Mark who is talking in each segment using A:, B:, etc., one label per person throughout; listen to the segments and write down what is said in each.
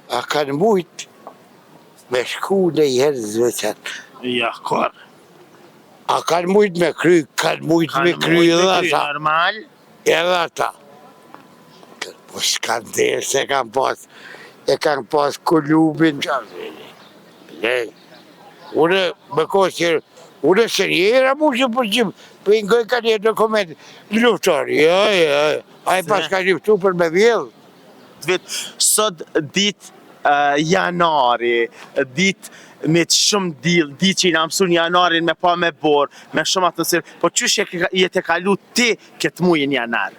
A: A kanë mujt me shku në herë zveçat?
B: Ja, kur?
A: A kanë mujt me kry, kanë mujt me kry edhe ata.
B: Normal.
A: Edhe ata. Po s'kanë dhe se kanë pas, e kanë pas kulubin. Une, me kohë që, une se njera mu që përgjim, për i ngoj ka një dokument, luftari, a i pas ka luftu për me vjellë.
B: Sot dit janari, dit me të shumë dil, dit që i në mësun janarin me pa me borë, me shumë atmosferë, po qysh jetë e kalu ti këtë mujin janar?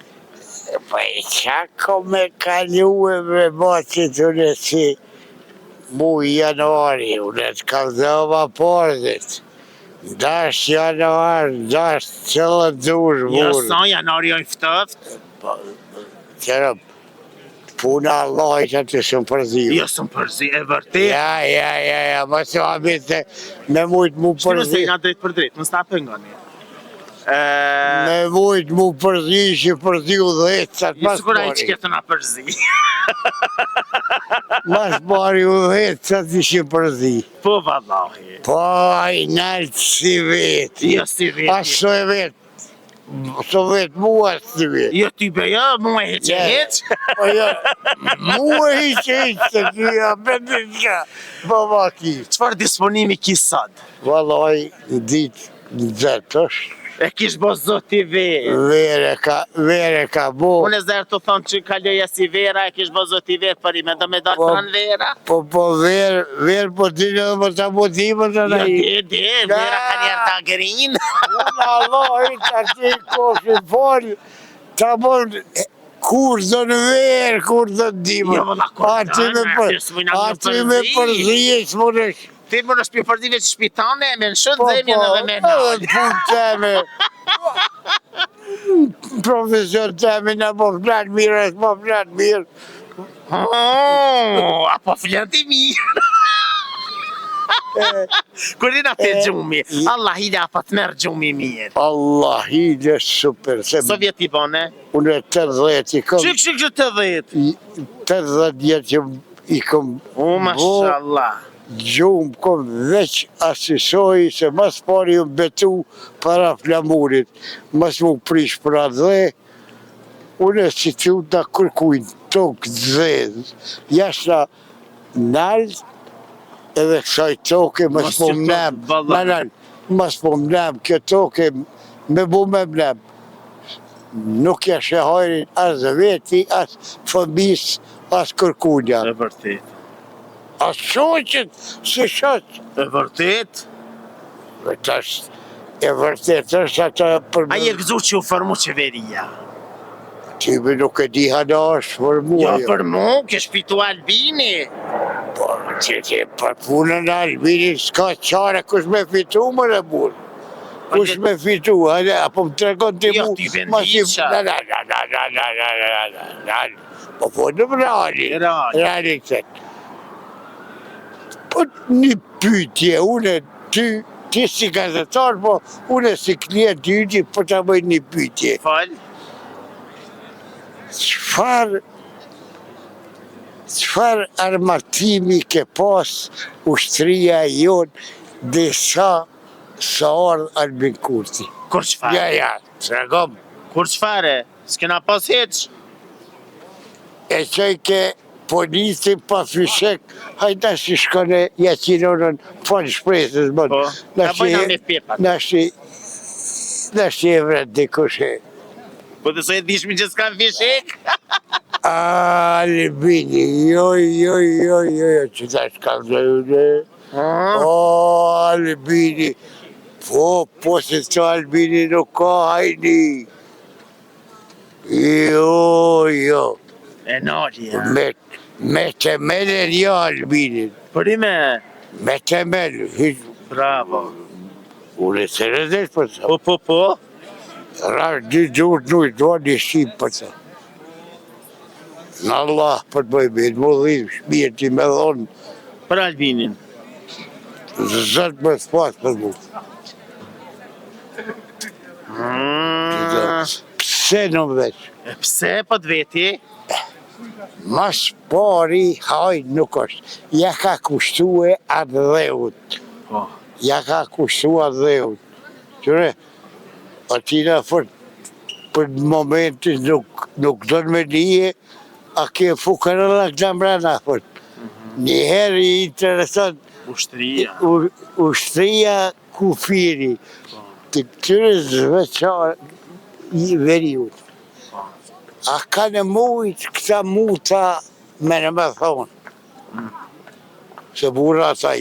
A: Po i qako me kalu e me bacit une si muj janari, une të kalzova porëzit. Dash janar, dash qëllë dush burë.
B: Jo, sa janari ojnë ftëft?
A: Qërëm, puna Allah që të shumë përzi.
B: Jo, shumë përzi, e vërtet.
A: Ja, ma se abit se me mujt mu përzi.
B: Shtu nëse i nga drejt për drejt, nësë ta pëngoni.
A: Me mujt mu përzi, që përzi u dhecat, mas
B: Sigura i
A: pari.
B: që këtë nga përzi.
A: Mas pari u dhecat që përzi.
B: Po, vallahi.
A: Po, a i naltë si veti.
B: Jo, si veti.
A: Aso e vetë. So vetë mua si vetë.
B: Jo, ty be, jo, mua e heq.
A: Po jo, mua hiq, se kia, bëndë qka, baba ki.
B: Qëfar disponimi ki sot?
A: Valoj, në ditë, në zetë është.
B: E kish bo zoti verë.
A: Vere ka bo.
B: Unë e zërë të thonë që kaloja si vera, e kish bo zoti verë, për i me do me dalë pranë vera.
A: Po verë po tine dhe më të motivë të
B: Jo, vera ka njerë të agerinë.
A: Unë Allah, i të ati kofin folë, të mund kur do në verë, kur do në dimë.
B: Jo, vëlla, kur
A: ati me përzije, së mund është.
B: Ti më në shpi përdive që shpitane, me në shumë zemje në dhe me nalë.
A: Edhe punë teme. Profesion teme në po flanë mirë, e s'po flanë mirë.
B: Apo flanë ti mirë. Kërina të gjumi, Allah hile apo të merë gjumi mirë.
A: Allah hile super.
B: Sovjet i bone?
A: Unë 80 i kom.
B: Qik që 80?
A: 80 jetë që i kom.
B: Mashallah.
A: Gjumë kom veç asisoj se mas pari ju betu para flamurit, mas mu prish për atë dhe, unë e si të da kërkujnë tokë dzezë, jashta nalë edhe kësaj toke mas po mnem, mas po mnem, kjo toke me bu me mnem. Nuk jashe hajrin as veti, as fëmis, as kërkunja.
B: E vërtet.
A: A shoqët, se shoqët.
B: E vërtet?
A: E vërtet është ata për...
B: A je gëzu që u formu qeveria?
A: Time nuk e di hana është për mua.
B: Jo, për mu, ke shpitu Albini.
A: Por, që për punën e Albini s'ka qare kush me fitu më në burë. Kush me fitu, apo më tregon të mu...
B: Jo, ty bendiqa.
A: Po në reali. Reali këtë. Po një pytje, une ti si gazetar, po une si klient yti, po të bëj një pytje.
B: Fal?
A: Qfar armatimi ke pas ushtria jonë dhe sa ardhë Albin Kurti?
B: Kur qfare?
A: Ja, të regom.
B: Kur qfare? S'kena pas heq?
A: E qaj ke polisi pa fyshek, hajta si shkone jacinonën falë shpresës, bon.
B: Po, ta bëjna me pepat.
A: Nash e vret dikushe.
B: Po dhe so e dishmi që s'ka fyshek?
A: Albini, jo, që ta shkam dhe une. Albini, po se të Albini nuk ka hajni. Jo.
B: E nari, ja.
A: Me temelën jo Albinin.
B: Për i me?
A: Me temelën.
B: Bravo.
A: Unë e të rëdesh për sa.
B: Po.
A: Rash dy gjurë nuk do një shqip për sa. Në Allah për të bëjbet, më dhim, shmirë ti me dhonë.
B: Për Albinin?
A: Zëtë me s'pas për mu. Pse në veç?
B: Pse, po të veti?
A: Mas pari haj nuk është. Ja ka kushtue atë dheut.
B: Po.
A: Ja ka kushtue atë dheut. Qëre, atina për momentin nuk do në me nije, a ke fukarëlla këta mbrana, fort. Njëherë i interesant ushtria kufiri, të këtyre zveçar i veriut. A ka në mujt këta muta me në me thonë. Se burrata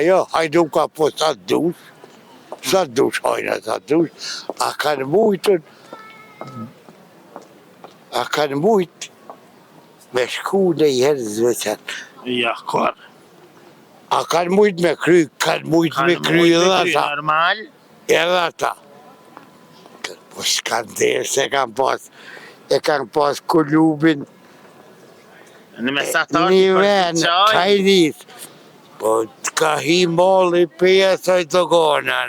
A: jo, hajdu ka po sa dush hajna sa dush, a ka në mujt me shku në jherë zveçar.
B: Ja, kor.
A: A kanë mujt me kry, edhe ata.
B: Normal.
A: Edhe ata. Po s'kanë derë se e kanë pas klubin.
B: Në mesatar
A: Një ven, ka i njës. Po t'ka hi molli peja saj dogona,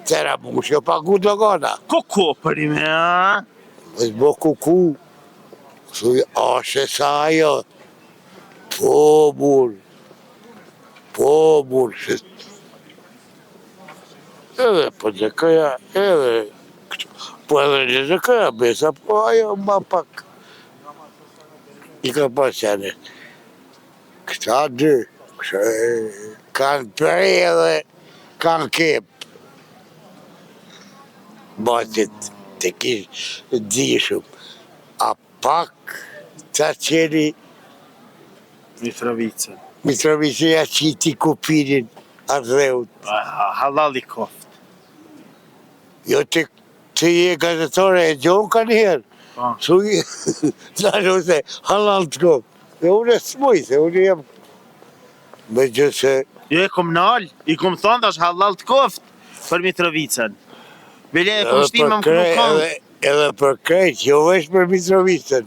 A: Tëra mu që pagu dogona.
B: Koko për i me, a?
A: Mësë bo kuku. Thuj, ashe sa ajo. Po, burë, edhe po dhe këja, po edhe dhe këja besa, po ajo ma pak. I ka pas janet. Këta dy, kanë prej edhe kanë kep. Batit të kishë dishëm. A pak të qeni Mitrovicëja qiti kupinin atë dheut.
B: Halal i koft.
A: Jo të je gazetore e gjonë ka njëherë. Thuj, në se halal të koft. E unë e s'muj, se unë jem. Me gjë se...
B: Jo e kom nalë, i kom thonë tash halal të koft për Mitrovicën. Bile e kom shtimë më kru konë.
A: Edhe për krejt, jo vesh për Mitrovicën.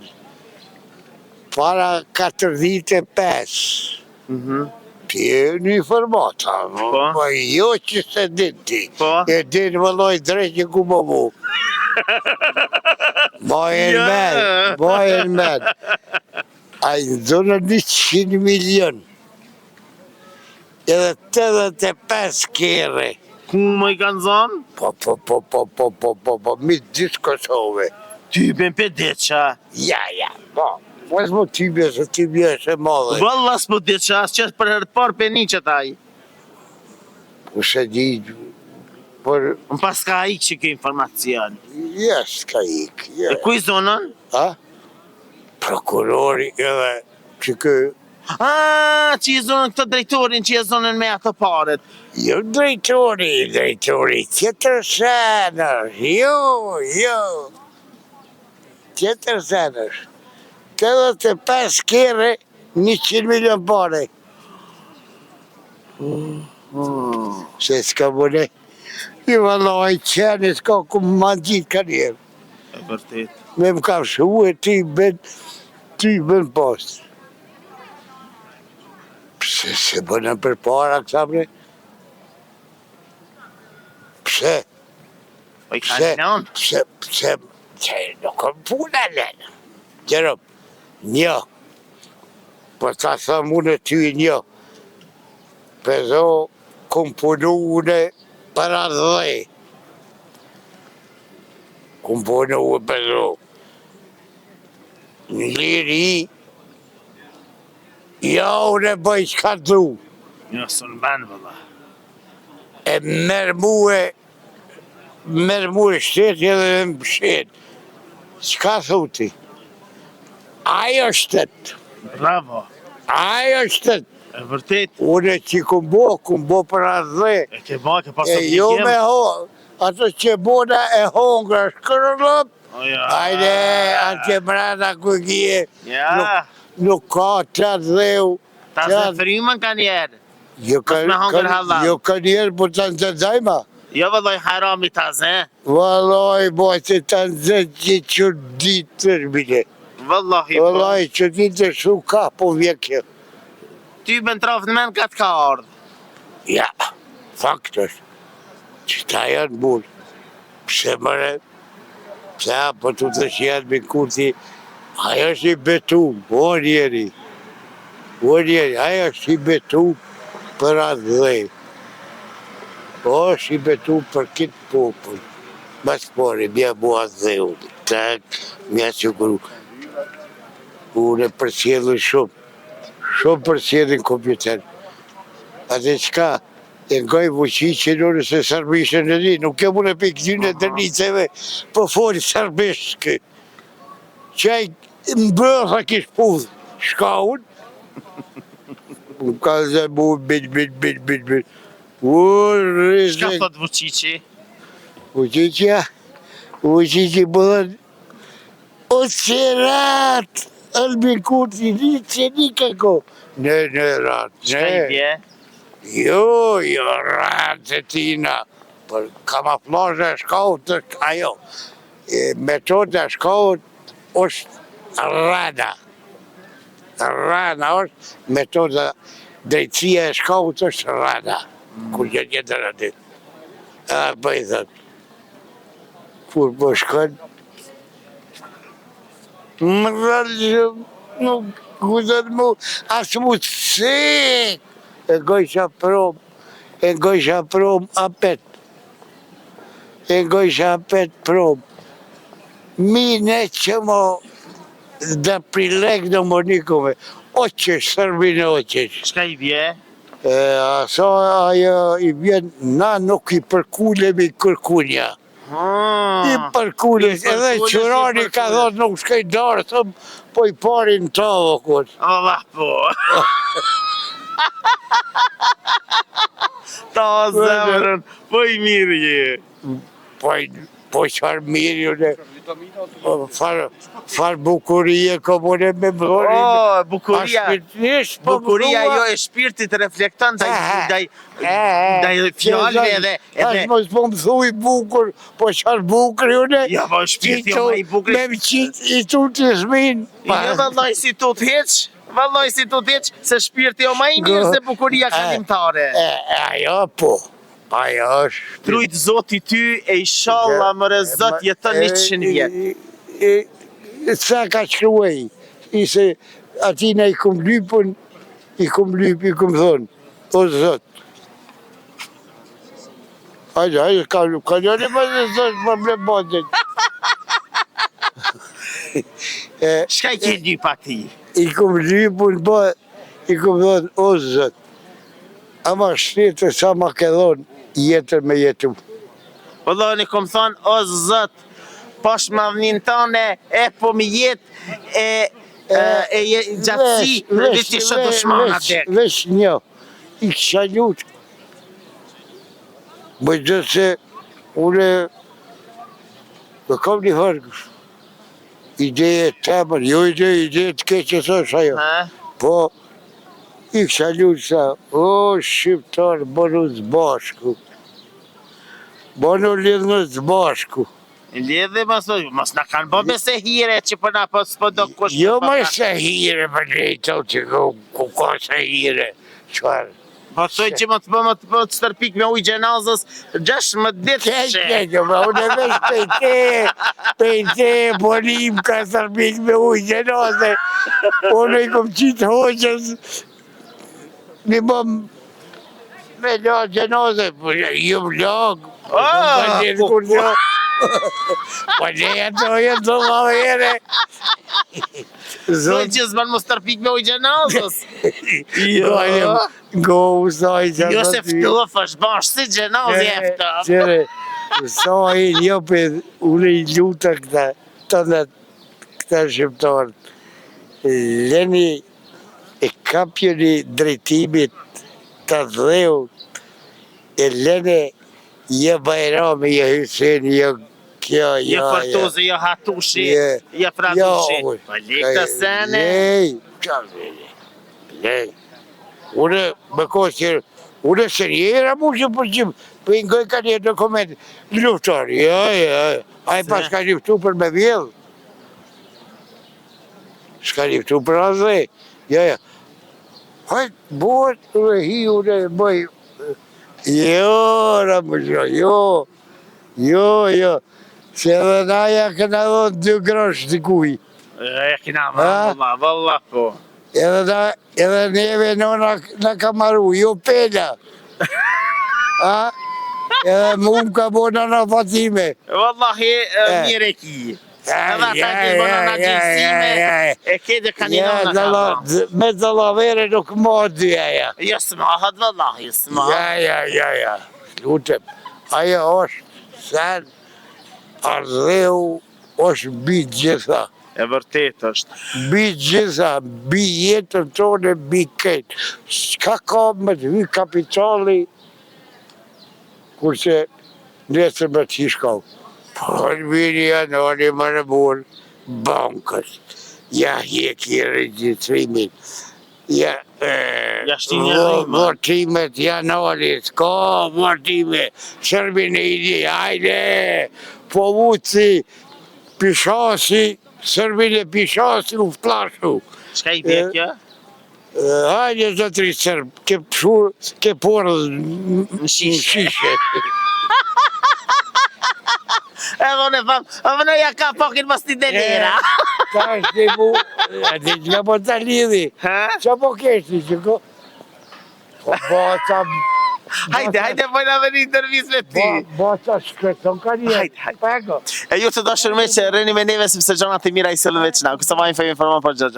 A: Para 45. Ti e një informata, po jo që se din ti. E din vëlloj drejtë ku më mu. Bajen men. A i zonën 100 milion. Edhe 85 kere.
B: Ku më i kanë zonë?
A: Po, mi disë Kosove.
B: Ty ben për deqa.
A: Ja, po. Mos më tybje se tybje e madhe.
B: Valla s'po deqa, as qëtë për herë të parë për një qëtë aji.
A: Po se di, por...
B: Më pas ka ik që ke informacion.
A: Ja, s'ka ik.
B: E kuj zonën?
A: Ha? Prokurori edhe që kë...
B: Që i zonën këtë drejtorin që i zonën me ato paret.
A: Jo drejtori, tjetër senër, jo. Tjetër senër. 85 kere 100 milion pare. Se s'ka bëne. I vallaj qeni s'ka ku ma gjitë ka njerë.
B: E vërtet.
A: Me më kam shu e ty ben post. Pse se bënë për para kësa bre? Pse?
B: Po i kanë nënë?
A: Pse nuk kam puna lënë. Gjerëm, një. Po ta thëmë unë ty një. Pezo, kom punu unë para dhe. Kom punu unë pezo. Në liri, ja unë e bëj qka du.
B: Jo, së në banë, vëlla.
A: E merë mu e shtetë edhe më shetë. Qka thuti? Ajo shtetë.
B: Bravo.
A: Ajo shtetë.
B: E vërtet.
A: Unë që kum bo për atë dhe.
B: E ke pasë
A: e jo me ho, ato që bona e hongra shkërëllop. Ajde, atë që mrena ku kje.
B: Ja.
A: Nuk ka të dheu.
B: Ta zë frymën ka njerë.
A: Jo ka njerë, po të nëzëdzajma.
B: Jo vëlloj harami ta zë.
A: Vëlloj, boj, që të nëzëdzë që që ditë tërbile. Vëlloj, që ditë shu ka, po vjekje.
B: Ty ben trafë në men ka të ka ardhë.
A: Ja, faktës. Që ta janë bullë. Pse mëre, Sa, po të të shjetë me Kurti, ajo është i betu, o njeri, ajo është i betu për atë dhe. O është i betu për kitë popull. Mas pori, mja mua dhe unë, tak, mja siguru. Unë e përcjellën shumë përcjellën kompjuter. Atë qka, e ngoj Vučićin unë se sërbishën e di, nuk e mune për këtyne dërniceve, po folë sërbishkë. Qaj mbërtha kish pudhë, shka unë, më ka zë mu, bil.
B: Shka thot Vučići?
A: Vučići bëdhen, o qerat, Albin Kurti, që nikako. Në ratë,
B: Shka i bje?
A: Jo, ratë e tina, për kamaflazhe e shkaut është ajo. Metoda e shkaut është rana. Rana është, metoda drejtësia e shkaut është rana. Kur që tjetër aty. Po i thëtë, kur po shkën, më rrallë, nuk gudën mu, asë mu të sekë. E gojsha prom apet. Mine që mo da prilek do më nikome. Oqesh, sërbine oqesh.
B: Shka i bje?
A: Aso ajo i vjen, na nuk i përkulemi kërkunja. I përkulemi, edhe qërani ka dhot nuk shkej darë, thëm, po i parin të avokot.
B: Allah po. Ta zemrën, po i mirë je.
A: Po qarë mirë ju ne, farë bukurie komune me mëri.
B: Bukuria jo e shpirtit reflekton ndaj fjallëve edhe...
A: Ashtë mos po më thuj bukur, po qarë bukur ju ne.
B: Ja, po shpirti jo ma i bukur.
A: Me më qitë i tu të zmin.
B: Jo vëllaj si tu të heq, se shpirti jo ma i mirë se bukuria kalimtare.
A: Ajo po. Ajo është...
B: Trujt zoti ty e inshallah mëre zot jetën 100 vjetë.
A: Sa ka shkruaj, se atina i kum lypën, i kum thonë, o zot. Ajde, ka njëri më dhe zot më ble botit.
B: Shka i ke lypa ti?
A: I kum lypën, i kum thonë, o zot. Ama shtetë sa ma ke thonë, jetër me jetu.
B: Po dhoni kom thonë, o zot, pash mavnin tane, e po mi jetë, e gjatësi, në viti shë dushmana dek.
A: Vesh një, i kësha lutë. Më gjithë se, une, dhe kam një hërgës. Ideje të temër, jo ideje të keqë të ajo. Po, i kësha lutë sa, o, shqiptarë, bënu zbashku. Bënu lidhë zbashku.
B: Lidhë, mos në kanë bëbe se hire që përna s'po do kush...
A: Jo më se hire për drejto që ku ka se hire. Qërë?
B: Po të që më të stërpik me ujë gjenazës 16 ditë që.
A: Unë e vesh pejte, bolim ka stërpik me ujë gjenazë. Unë i kom qitë hoqës. Mi bëm me la gjenazë, ju më lagë. Po ne jetë do ma vere.
B: Zoj që zban më stërpik me ujë gjenazës.
A: Go usaj që...
B: Jo se ftof është bash si gjenazë jefta.
A: Qere, usaj një për unë i luta këta, këta shqiptarët. Leni e kapjeni drejtimit të dheut, e lene je Bajrami, je Hyseni, je kjo,
B: je Fortuzi, je Hatushi, je Fratushi. Po lik të sene.
A: Lej. Unë me kosër, unë se njera mu që përgjim, për i ngoj ka një dokument, luftar, a i pas ka luftu për me vjellë. Shka luftu për azve, hajtë bot, unë hi, unë bëj, jo, Ramuzho, jo, Se edhe na ja këna dhënë 2 grosh dikuj.
B: E kina marrë, valla po.
A: Edhe neve nona na ka marru, jo pela. A? Edhe mu më ka bo nona Fatime.
B: Wallahi, mire ki. Edhe ata që bëna në gjësime, e kede ka një nona.
A: Me dallavere nuk ma dyja ja.
B: Jo s'mahat, vallahi, s'mahat.
A: Ja. Lutem. Ajo është sen, ardheu është bitë gjitha.
B: E vërtet është.
A: Bitë gjitha, bi jetën tonë, bi këtë. S'ka ka me të hy kapitali, kurse nesër me të shkau. Po në vini janari më në burë, bankës, ja hjeki registrimin, ja votimet janarit, ka votime, Shërbin e idi, hajde, po vuci, pishasi, Shërbin e pishasi u flashu.
B: Shka i bje kjo?
A: Hajde zotri Sërb, ke porë në shishe.
B: Edhe unë e famë, në ja ka pokin mos t'i delera.
A: Ta është mu, ati që ka po t'a lidhi. Qa po keshti që ko? Po ta...
B: Hajde, pojna me një intervjiz me ti.
A: Po ta shkreton ka një.
B: Hajde. E ju të dashur me që reni me neve sepse gjonat e mira i sëllën veç na. Kësa ma informa për gjërgja.